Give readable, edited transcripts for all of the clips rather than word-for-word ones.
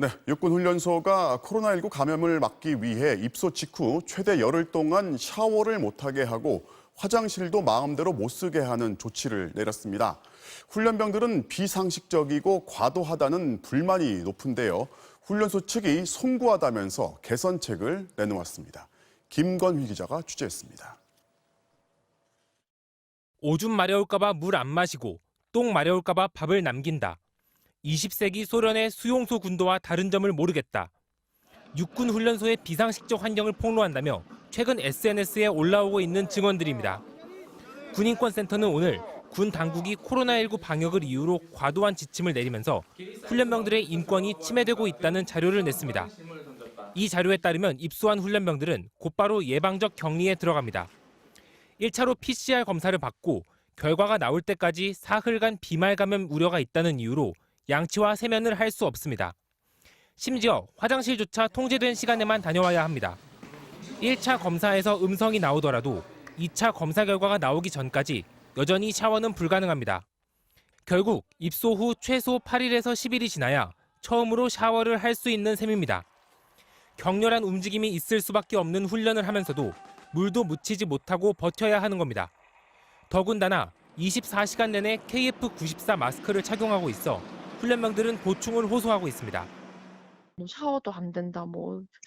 네, 육군훈련소가 코로나19 감염을 막기 위해 입소 직후 최대 열흘 동안 샤워를 못하게 하고 화장실도 마음대로 못 쓰게 하는 조치를 내렸습니다. 훈련병들은 비상식적이고 과도하다는 불만이 높은데요. 훈련소 측이 송구하다면서 개선책을 내놓았습니다. 김건휘 기자가 취재했습니다. 오줌 마려울까 봐 물 안 마시고 똥 마려울까 봐 밥을 남긴다. 20세기 소련의 수용소 군도와 다른 점을 모르겠다. 육군 훈련소의 비상식적 환경을 폭로한다며 최근 SNS에 올라오고 있는 증언들입니다. 군인권센터는 오늘 군 당국이 코로나19 방역을 이유로 과도한 지침을 내리면서 훈련병들의 인권이 침해되고 있다는 자료를 냈습니다. 이 자료에 따르면 입소한 훈련병들은 곧바로 예방적 격리에 들어갑니다. 1차로 PCR 검사를 받고 결과가 나올 때까지 사흘간 비말 감염 우려가 있다는 이유로 양치와 세면을 할 수 없습니다. 심지어 화장실조차 통제된 시간에만 다녀와야 합니다. 1차 검사에서 음성이 나오더라도 2차 검사 결과가 나오기 전까지 여전히 샤워는 불가능합니다. 결국 입소 후 최소 8일에서 10일이 지나야 처음으로 샤워를 할 수 있는 셈입니다. 격렬한 움직임이 있을 수밖에 없는 훈련을 하면서도 물도 묻히지 못하고 버텨야 하는 겁니다. 더군다나 24시간 내내 KF94 마스크를 착용하고 있어 훈련병들은 고충을 호소하고 있습니다. 샤워도 안 된다,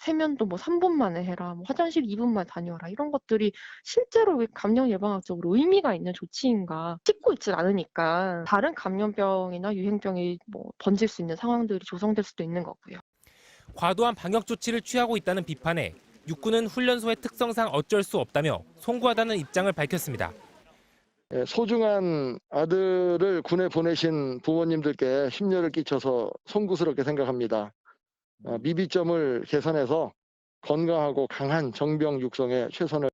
세면도 3분 만에 해라, 화장실 2분 만에 다녀와라, 이런 것들이 실제로 감염 예방학적으로 의미가 있는 조치인가 씻고 있질 않으니까 다른 감염병이나 유행병이 번질 수 있는 상황들이 조성될 수도 있는 거고요. 과도한 방역 조치를 취하고 있다는 비판에 육군은 훈련소의 특성상 어쩔 수 없다며 송구하다는 입장을 밝혔습니다. 소중한 아들을 군에 보내신 부모님들께 심려를 끼쳐서 송구스럽게 생각합니다. 미비점을 개선해서 건강하고 강한 정병 육성에 최선을.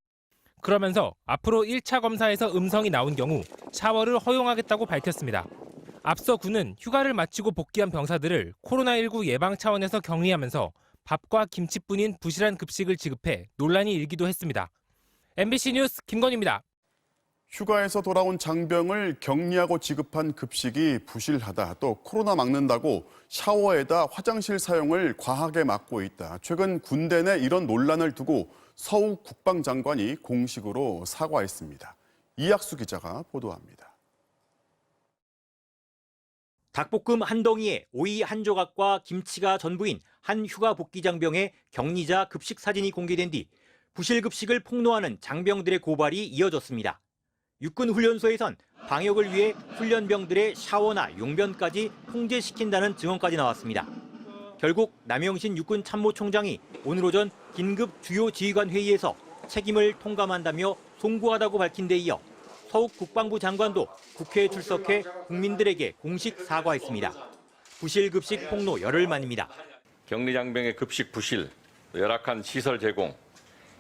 그러면서 앞으로 1차 검사에서 음성이 나온 경우 샤워를 허용하겠다고 밝혔습니다. 앞서 군은 휴가를 마치고 복귀한 병사들을 코로나19 예방 차원에서 격리하면서 밥과 김치뿐인 부실한 급식을 지급해 논란이 일기도 했습니다. MBC 뉴스 김건희입니다. 휴가에서 돌아온 장병을 격리하고 지급한 급식이 부실하다. 또 코로나 막는다고 샤워에다 화장실 사용을 과하게 막고 있다. 최근 군대 내 이런 논란을 두고 서욱 국방장관이 공식으로 사과했습니다. 이학수 기자가 보도합니다. 닭볶음 한 덩이에 오이 한 조각과 김치가 전부인 한 휴가 복귀 장병의 격리자 급식 사진이 공개된 뒤 부실 급식을 폭로하는 장병들의 고발이 이어졌습니다. 육군 훈련소에선 방역을 위해 훈련병들의 샤워나 용변까지 통제시킨다는 증언까지 나왔습니다. 결국 남영신 육군 참모총장이 오늘 오전 긴급 주요 지휘관 회의에서 책임을 통감한다며 송구하다고 밝힌 데 이어 서욱 국방부 장관도 국회에 출석해 국민들에게 공식 사과했습니다. 부실 급식 폭로 열흘 만입니다. 격리 장병의 급식 부실, 열악한 시설 제공,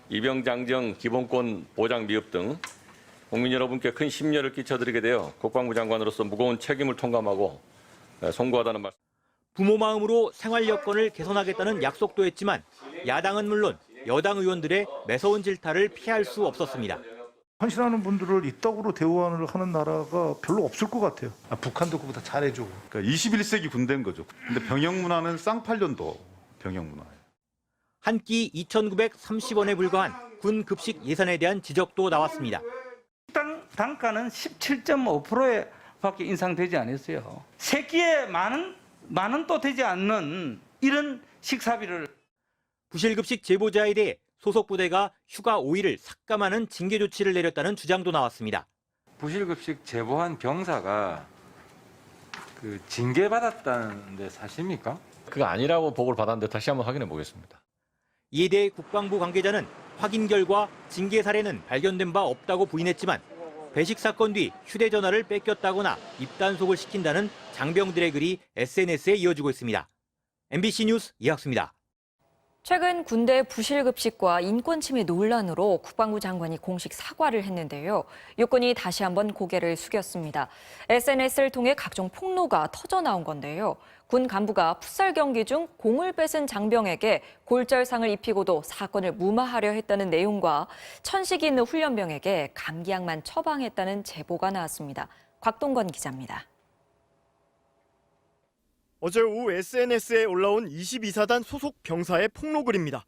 이병 장정 기본권 보장 미흡 등 국민 여러분께 큰 심려를 끼쳐드리게 되어 국방부 장관으로서 무거운 책임을 통감하고 송구하다는 말씀. 부모 마음으로 생활 여건을 개선하겠다는 약속도 했지만 야당은 물론 여당 의원들의 매서운 질타를 피할 수 없었습니다. 헌신하는 분들을 이따구로 대우를 하는 나라가 별로 없을 것 같아요. 북한도 그보다 잘해줘. 그러니까 21세기 군대인 거죠. 근데 병역 문화는 쌍팔년도 병역 문화예요. 한 끼 2,930원에 불과한 군 급식 예산에 대한 지적도 나왔습니다. 단가는 17.5%에 밖에 인상되지 않았어요. 세 끼에 만 원도 되지 않는 이런 식사비를. 부실급식 제보자에 대해 소속 부대가 휴가 5일을 삭감하는 징계 조치를 내렸다는 주장도 나왔습니다. 부실급식 제보한 병사가 징계받았다는데 사실입니까? 그거 아니라고 보고를 받았는데 다시 한번 확인해 보겠습니다. 이에 대해 국방부 관계자는 확인 결과 징계 사례는 발견된 바 없다고 부인했지만 배식 사건 뒤 휴대전화를 뺏겼다거나 입단속을 시킨다는 장병들의 글이 SNS에 이어지고 있습니다. MBC 뉴스 이학수입니다. 최근 군대 부실급식과 인권침해 논란으로 국방부 장관이 공식 사과를 했는데요. 육군이 다시 한번 고개를 숙였습니다. SNS를 통해 각종 폭로가 터져나온 건데요. 군 간부가 풋살 경기 중 공을 뺏은 장병에게 골절상을 입히고도 사건을 무마하려 했다는 내용과 천식이 있는 훈련병에게 감기약만 처방했다는 제보가 나왔습니다. 곽동건 기자입니다. 어제 오후 SNS에 올라온 22사단 소속 병사의 폭로글입니다.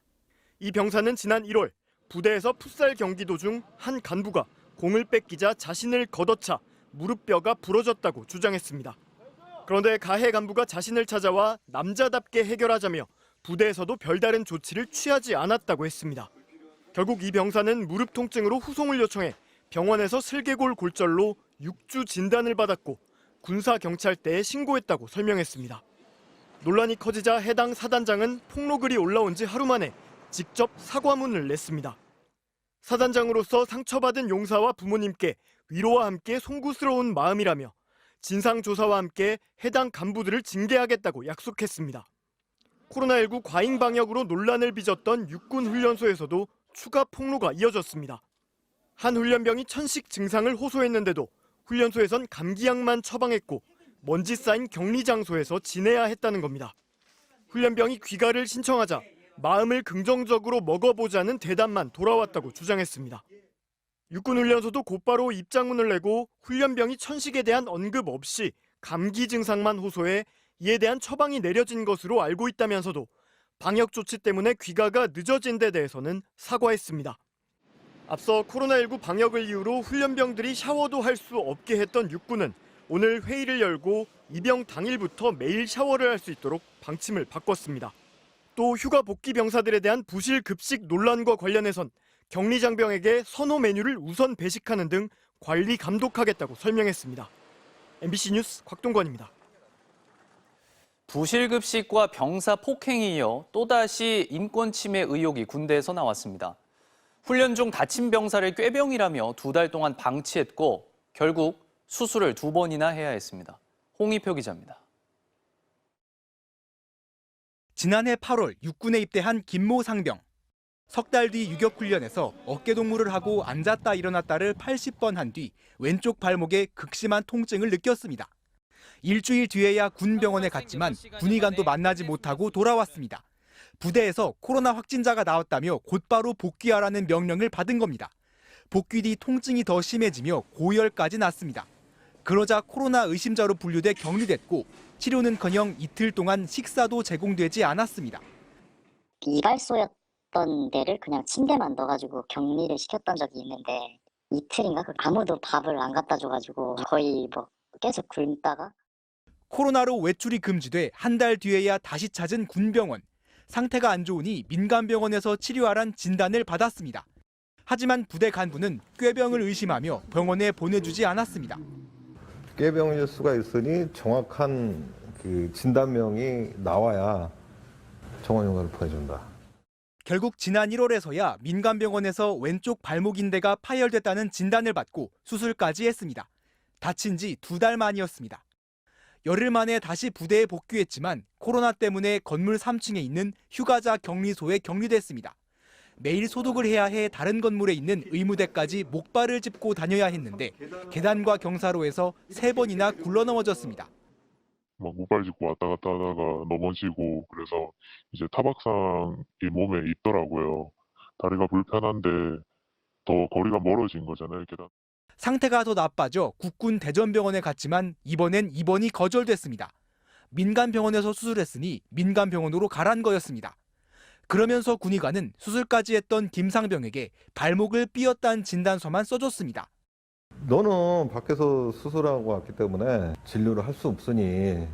이 병사는 지난 1월 부대에서 풋살 경기 도중 한 간부가 공을 뺏기자 자신을 걷어차 무릎뼈가 부러졌다고 주장했습니다. 그런데 가해 간부가 자신을 찾아와 남자답게 해결하자며 부대에서도 별다른 조치를 취하지 않았다고 했습니다. 결국 이 병사는 무릎 통증으로 후송을 요청해 병원에서 슬개골 골절로 6주 진단을 받았고 군사경찰대에 신고했다고 설명했습니다. 논란이 커지자 해당 사단장은 폭로글이 올라온 지 하루 만에 직접 사과문을 냈습니다. 사단장으로서 상처받은 용사와 부모님께 위로와 함께 송구스러운 마음이라며 진상조사와 함께 해당 간부들을 징계하겠다고 약속했습니다. 코로나19 과잉 방역으로 논란을 빚었던 육군 훈련소에서도 추가 폭로가 이어졌습니다. 한 훈련병이 천식 증상을 호소했는데도 훈련소에선 감기약만 처방했고 먼지 쌓인 격리 장소에서 지내야 했다는 겁니다. 훈련병이 귀가를 신청하자 마음을 긍정적으로 먹어보자는 대답만 돌아왔다고 주장했습니다. 육군훈련소도 곧바로 입장문을 내고 훈련병이 천식에 대한 언급 없이 감기 증상만 호소해 이에 대한 처방이 내려진 것으로 알고 있다면서도 방역 조치 때문에 귀가가 늦어진 데 대해서는 사과했습니다. 앞서 코로나19 방역을 이유로 훈련병들이 샤워도 할 수 없게 했던 육군은 오늘 회의를 열고 입영 당일부터 매일 샤워를 할 수 있도록 방침을 바꿨습니다. 또 휴가 복귀 병사들에 대한 부실 급식 논란과 관련해선 격리장병에게 선호 메뉴를 우선 배식하는 등 관리 감독하겠다고 설명했습니다. MBC 뉴스 곽동건입니다. 부실급식과 병사 폭행에 이어 또다시 인권 침해 의혹이 군대에서 나왔습니다. 훈련 중 다친 병사를 꾀병이라며 2달 동안 방치했고 결국 수술을 2번이나 해야 했습니다. 홍희표 기자입니다. 지난해 8월 육군에 입대한 김모 상병. 석 달 뒤 유격훈련에서 어깨동무를 하고 앉았다 일어났다를 80번 한 뒤 왼쪽 발목에 극심한 통증을 느꼈습니다. 일주일 뒤에야 군병원에 갔지만 군의관도 만나지 못하고 돌아왔습니다. 부대에서 코로나 확진자가 나왔다며 곧바로 복귀하라는 명령을 받은 겁니다. 복귀 뒤 통증이 더 심해지며 고열까지 났습니다. 그러자 코로나 의심자로 분류돼 격리됐고 치료는커녕 이틀 동안 식사도 제공되지 않았습니다. 이발소였던 데를 그냥 침대만 넣어가지고 격리를 시켰던 적이 있는데 이틀인가 아무도 밥을 안 갖다 줘가지고 거의 계속 굶다가 코로나로 외출이 금지돼 한 달 뒤에야 다시 찾은 군병원. 상태가 안 좋으니 민간병원에서 치료하란 진단을 받았습니다. 하지만 부대 간부는 꾀병을 의심하며 병원에 보내주지 않았습니다. 꾀병일 수가 있으니 정확한 진단명이 나와야 정원용사를 보내준다. 결국 지난 1월에서야 민간병원에서 왼쪽 발목 인대가 파열됐다는 진단을 받고 수술까지 했습니다. 다친 지 2달 만이었습니다. 열흘 만에 다시 부대에 복귀했지만 코로나 때문에 건물 3층에 있는 휴가자 격리소에 격리됐습니다. 매일 소독을 해야 해 다른 건물에 있는 의무대까지 목발을 짚고 다녀야 했는데 계단과 경사로에서 3번이나 굴러넘어졌습니다. 목발 짚고 왔다 갔다 하다가 넘어지고 그래서 이제 타박상이 몸에 있더라고요. 다리가 불편한데 더 거리가 멀어진 거잖아요. 계단. 상태가 더 나빠져 국군 대전병원에 갔지만 이번엔 입원이 거절됐습니다. 민간병원에서 수술했으니 민간병원으로 가란 거였습니다. 그러면서 군의관은 수술까지 했던 김상병에게 발목을 삐었다는 진단서만 써줬습니다. 너는 밖에서 수술하고 왔기 때문에 진료를 할 수 없으니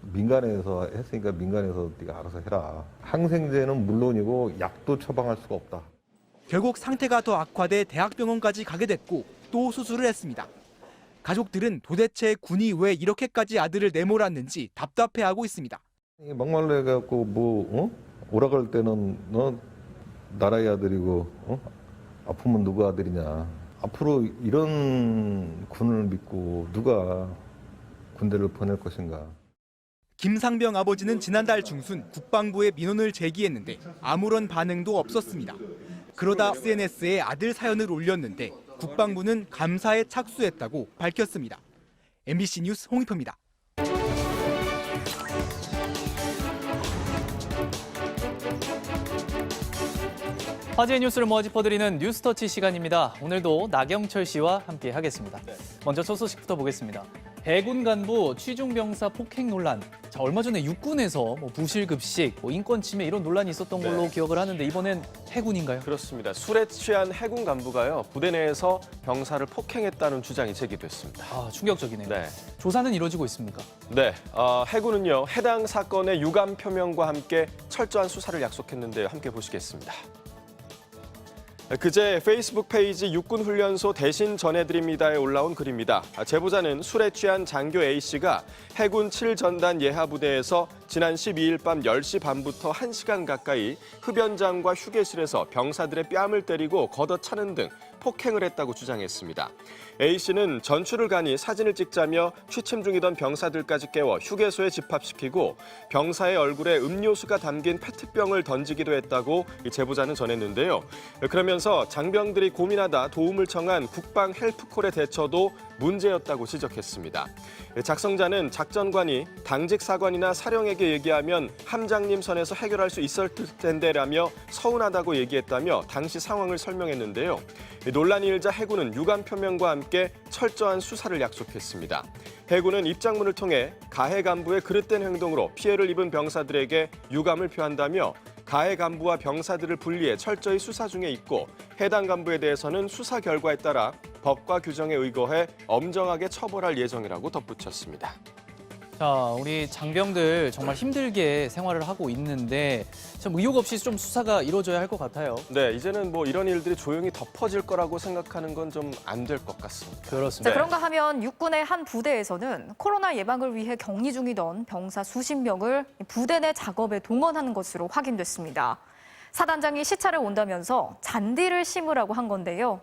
민간에서 했으니까 민간에서 네가 알아서 해라. 항생제는 물론이고 약도 처방할 수가 없다. 결국 상태가 더 악화돼 대학병원까지 가게 됐고 또 수술을 했습니다. 가족들은 도대체 군이 왜 이렇게까지 아들을 내몰았는지 답답해하고 있습니다. 막말로 해갖고 오라 갈 때는 너 나라의 아들이고 아프면 누구 아들이냐. 앞으로 이런 군을 믿고 누가 군대를 보낼 것인가. 김상병 아버지는 지난달 중순 국방부에 민원을 제기했는데 아무런 반응도 없었습니다. 그러다 SNS에 아들 사연을 올렸는데 국방부는 감사에 착수했다고 밝혔습니다. MBC 뉴스 홍희표입니다. 화제의 뉴스를 모아 짚어드리는 뉴스터치 시간입니다. 오늘도 나경철 씨와 함께 하겠습니다. 먼저 첫 소식부터 보겠습니다. 해군 간부 취중병사 폭행 논란. 자, 얼마 전에 육군에서 부실급식, 인권 침해 이런 논란이 있었던 걸로 기억을 하는데 이번엔 해군인가요? 그렇습니다. 술에 취한 해군 간부가요. 부대 내에서 병사를 폭행했다는 주장이 제기됐습니다. 아, 충격적이네요. 네. 조사는 이루어지고 있습니까? 네, 해군은요. 해당 사건의 유감 표명과 함께 철저한 수사를 약속했는데요. 함께 보시겠습니다. 그제 페이스북 페이지 육군훈련소 대신 전해드립니다에 올라온 글입니다. 제보자는 술에 취한 장교 A씨가 해군 7전단 예하부대에서 지난 12일 밤 10시 반부터 1시간 가까이 흡연장과 휴게실에서 병사들의 뺨을 때리고 걷어차는 등 폭행을 했다고 주장했습니다. A씨는 전출을 가니 사진을 찍자며 취침 중이던 병사들까지 깨워 휴게소에 집합시키고 병사의 얼굴에 음료수가 담긴 페트병을 던지기도 했다고 제보자는 전했는데요. 그러면서 장병들이 고민하다 도움을 청한 국방 헬프콜의 대처도 문제였다고 지적했습니다. 작성자는 작전관이 당직 사관이나 사령에게 얘기하면 함장님 선에서 해결할 수 있을 텐데라며 서운하다고 얘기했다며 당시 상황을 설명했는데요. 논란이 일자 해군은 유감 표명과 함께 철저한 수사를 약속했습니다. 해군은 입장문을 통해 가해 간부의 그릇된 행동으로 피해를 입은 병사들에게 유감을 표한다며 가해 간부와 병사들을 분리해 철저히 수사 중에 있고 해당 간부에 대해서는 수사 결과에 따라 법과 규정에 의거해 엄정하게 처벌할 예정이라고 덧붙였습니다. 자, 우리 장병들 정말 힘들게 생활을 하고 있는데 참 의혹 없이 좀 수사가 이루어져야 할 것 같아요. 네, 이제는 이런 일들이 조용히 덮어질 거라고 생각하는 건 좀 안 될 것 같습니다. 그렇습니다. 자, 그런가 하면 육군의 한 부대에서는 코로나 예방을 위해 격리 중이던 병사 수십 명을 부대 내 작업에 동원하는 것으로 확인됐습니다. 사단장이 시찰을 온다면서 잔디를 심으라고 한 건데요.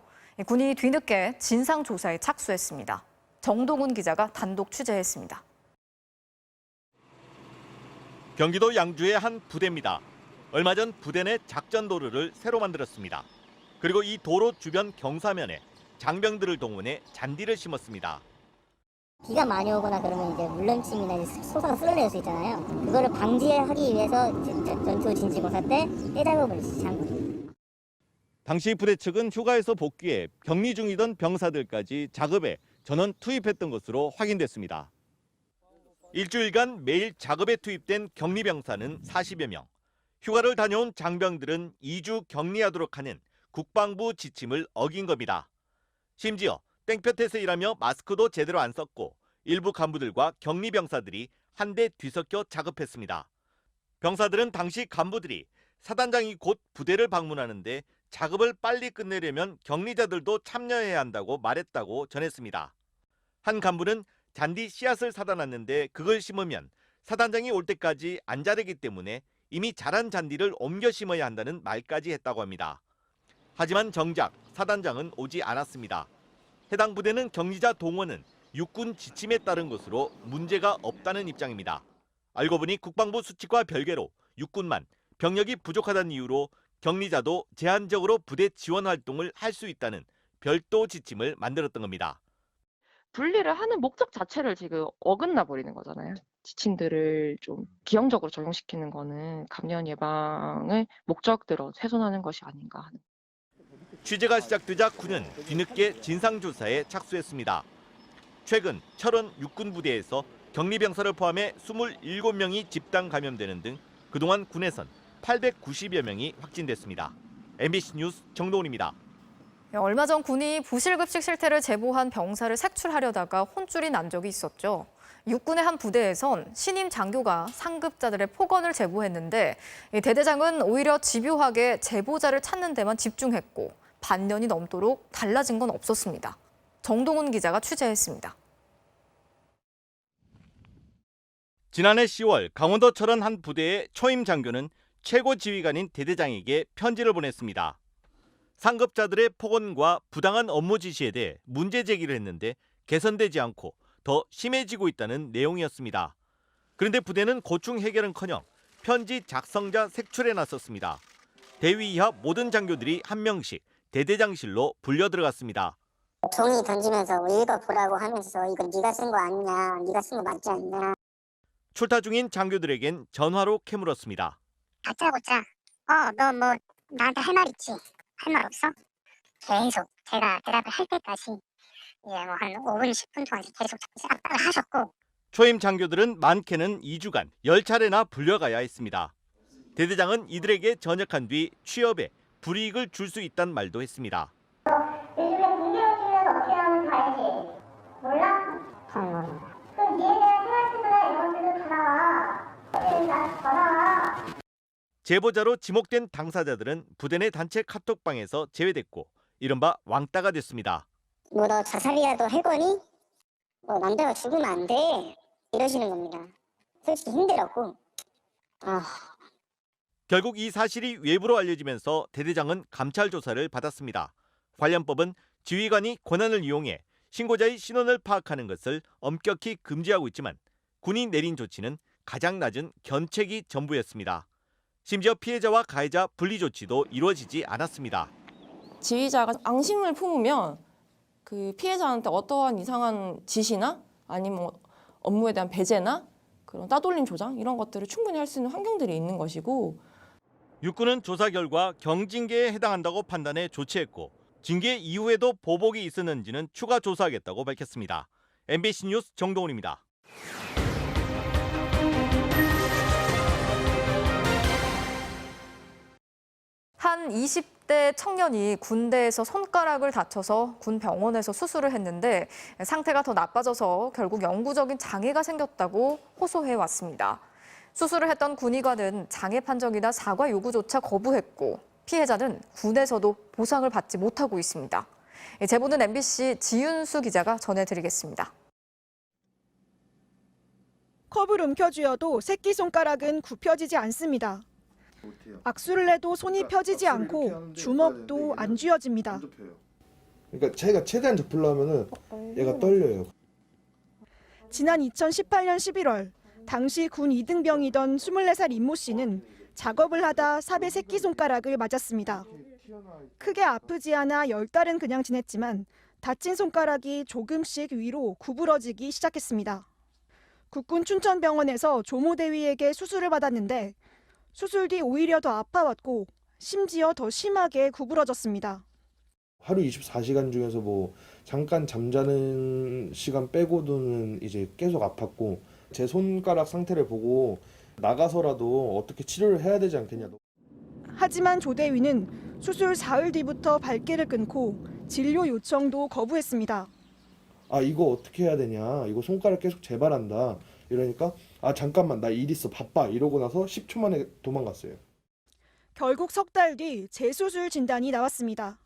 군이 뒤늦게 진상 조사에 착수했습니다. 정동훈 기자가 단독 취재했습니다. 경기도 양주의 한 부대입니다. 얼마 전 부대 내 작전 도로를 새로 만들었습니다. 그리고 이 도로 주변 경사면에 장병들을 동원해 잔디를 심었습니다. 비가 많이 오거나 그러면 이제 물렁침이나 소사가 쓸어낼 수 있잖아요. 그거를 방지하기 위해서 전투 진지공사 때 떼작업을 시작한. 당시 부대 측은 휴가에서 복귀해 격리 중이던 병사들까지 작업에 전원 투입했던 것으로 확인됐습니다. 일주일간 매일 작업에 투입된 격리병사는 40여 명. 휴가를 다녀온 장병들은 2주 격리하도록 하는 국방부 지침을 어긴 겁니다. 심지어 땡볕에서 일하며 마스크도 제대로 안 썼고 일부 간부들과 격리병사들이 한데 뒤섞여 작업했습니다. 병사들은 당시 간부들이 사단장이 곧 부대를 방문하는데 작업을 빨리 끝내려면 격리자들도 참여해야 한다고 말했다고 전했습니다. 한 간부는 잔디 씨앗을 사다 놨는데 그걸 심으면 사단장이 올 때까지 안 자라기 때문에 이미 자란 잔디를 옮겨 심어야 한다는 말까지 했다고 합니다. 하지만 정작 사단장은 오지 않았습니다. 해당 부대는 격리자 동원은 육군 지침에 따른 것으로 문제가 없다는 입장입니다. 알고 보니 국방부 수칙과 별개로 육군만 병력이 부족하다는 이유로 격리자도 제한적으로 부대 지원 활동을 할 수 있다는 별도 지침을 만들었던 겁니다. 분리를 하는 목적 자체를 지금 어긋나 버리는 거잖아요. 지침들을 좀 기형적으로 적용시키는 거는 감염 예방을 목적대로 훼손하는 것이 아닌가 하는. 취재가 시작되자 군은 뒤늦게 진상조사에 착수했습니다. 최근 철원 육군부대에서 격리병사를 포함해 27명이 집단 감염되는 등 그동안 군에선 890여 명이 확진됐습니다. MBC 뉴스 정동훈입니다. 얼마 전 군이 부실급식 실태를 제보한 병사를 색출하려다가 혼쭐이 난 적이 있었죠. 육군의 한 부대에선 신임 장교가 상급자들의 폭언을 제보했는데 대대장은 오히려 집요하게 제보자를 찾는 데만 집중했고 반년이 넘도록 달라진 건 없었습니다. 정동훈 기자가 취재했습니다. 지난해 10월 강원도 철원 한 부대의 초임 장교는 최고 지휘관인 대대장에게 편지를 보냈습니다. 상급자들의 폭언과 부당한 업무 지시에 대해 문제 제기를 했는데 개선되지 않고 더 심해지고 있다는 내용이었습니다. 그런데 부대는 고충 해결은커녕 편지 작성자 색출에 나섰습니다. 대위 이하 모든 장교들이 한 명씩 대대장실로 불려 들어갔습니다. 종이 던지면서 읽어보라고 하면서 이거 네가 쓴 거 아니냐, 네가 쓴 거 맞지 않냐. 출타 중인 장교들에겐 전화로 캐물었습니다. 다짜고짜 너 뭐 나한테 할 말 있지? 할 말 없어? 계속 제가 대답을 할 때까지 예, 뭐 한 5분, 10분 동안 계속 압박을 하셨고 초임 장교들은 많게는 2주간 10차례나 불려가야 했습니다. 대대장은 이들에게 전역한 뒤 취업에 불이익을 줄 수 있다는 말도 했습니다. 요즘에 군대를 주면 어떻게 하면 가야지. 몰라? 그럼 니에 대한 생활태도나 이런 것들도 다 나와. 더 나와. 제보자로 지목된 당사자들은 부대 내 단체 카톡방에서 제외됐고 이른바 왕따가 됐습니다. 뭐 너 자살이라도 해보니? 뭐 남자가 죽으면 안 돼. 이러시는 겁니다. 솔직히 힘들었고. 결국 이 사실이 외부로 알려지면서 대대장은 감찰 조사를 받았습니다. 관련법은 지휘관이 권한을 이용해 신고자의 신원을 파악하는 것을 엄격히 금지하고 있지만 군이 내린 조치는 가장 낮은 견책이 전부였습니다. 심지어 피해자와 가해자 분리 조치도 이루어지지 않았습니다. 지휘자가 앙심을 품으면 그 피해자한테 어떠한 이상한 지시나 아니면 업무에 대한 배제나 그런 따돌림 조장 이런 것들을 충분히 할 수 있는 환경들이 있는 것이고 육군은 조사 결과 경징계에 해당한다고 판단해 조치했고 징계 이후에도 보복이 있었는지는 추가 조사하겠다고 밝혔습니다. MBC 뉴스 정동훈입니다. 한 20대 청년이 군대에서 손가락을 다쳐서 군 병원에서 수술을 했는데 상태가 더 나빠져서 결국 영구적인 장애가 생겼다고 호소해 왔습니다. 수술을 했던 군의관은 장애 판정이나 사과 요구조차 거부했고 피해자는 군에서도 보상을 받지 못하고 있습니다. 제보는 MBC 지윤수 기자가 전해드리겠습니다. 컵을 움켜쥐어도 새끼손가락은 굽혀지지 않습니다. 악수를 해도 손이 펴지지 않고 주먹도 안 쥐어집니다. 그러니까 제가 최대한 접으려면은 얘가 떨려요. 지난 2018년 11월 당시 군 2등병이던 24살 임모 씨는 작업을 하다 삽의 새끼손가락을 맞았습니다. 크게 아프지 않아 10달은 그냥 지냈지만 다친 손가락이 조금씩 위로 구부러지기 시작했습니다. 국군 춘천병원에서 조모대위에게 수술을 받았는데 수술 뒤 오히려 더 아파왔고 심지어 더 심하게 구부러졌습니다. 하루 24시간 중에서 뭐 잠깐 잠자는 시간 빼고는 이제 계속 아팠고 제 손가락 상태를 보고 나가서라도 어떻게 치료를 해야 되지 않겠냐. 하지만 조대위는 수술 사흘 뒤부터 발길을 끊고 진료 요청도 거부했습니다. 아 이거 어떻게 해야 되냐. 이거 손가락 계속 재발한다. 이러니까 아 잠깐만 나 일 있어 바빠 이러고 나서 10초 만에 도망갔어요. 결국 석 달 뒤 재수술 진단이 나왔습니다.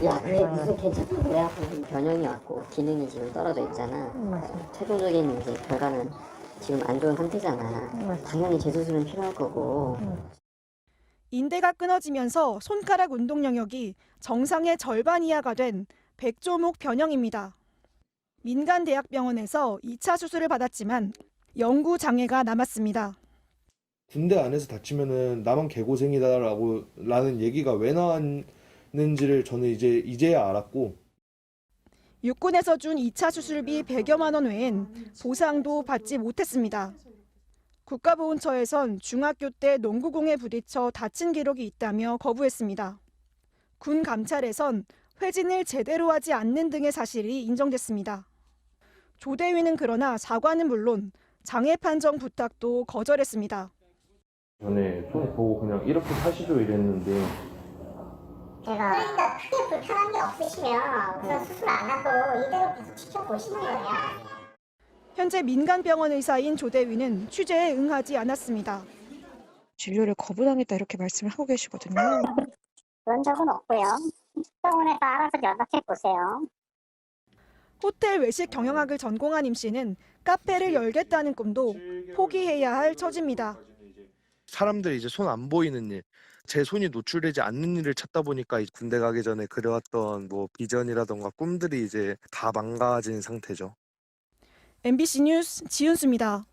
야, 그게 무슨 괜찮은 거야? 변형이 왔고 기능이 지금 떨어져 있잖아. 최종적인 이제 결과는 지금 안 좋은 상태잖아. 당연히 재수술은 필요할 거고. 인대가 끊어지면서 손가락 운동 영역이 정상의 절반 이하가 된 백조목 변형입니다. 민간 대학병원에서 2차 수술을 받았지만 영구 장애가 남았습니다. 군대 안에서 다치면은 나만 개고생이다라는 얘기가 왜 나왔는지를 저는 이제야 알았고. 육군에서 준 2차 수술비 100여만 원 외엔 보상도 받지 못했습니다. 국가보훈처에선 중학교 때 농구공에 부딪혀 다친 기록이 있다며 거부했습니다. 군 감찰에선 회진을 제대로 하지 않는 등의 사실이 인정됐습니다. 조대위는 그러나 사과는 물론 장애 판정 부탁도 거절했습니다. 전에 손 보고 그냥 이렇게 사시죠 이랬는데 그러니까 크게 불편한 게 없으시면 우선 수술 안 하고 이대로 계속 지켜보시는 거예요. 현재 민간병원 의사인 조대위는 취재에 응하지 않았습니다. 진료를 거부당했다 이렇게 말씀을 하고 계시거든요. 그런 적은 없고요. 병원에서 알아서 연락해 보세요. 호텔 외식 경영학을 전공한 임 씨는 카페를 열겠다는 꿈도 포기해야 할 처지입니다. 사람들이 이제 손 안 보이는 일, 제 손이 노출되지 않는 일을 찾다 보니까 군대 가기 전에 그려왔던 뭐 비전이라던가 꿈들이 이제 다 망가진 상태죠. MBC 뉴스 지윤수입니다.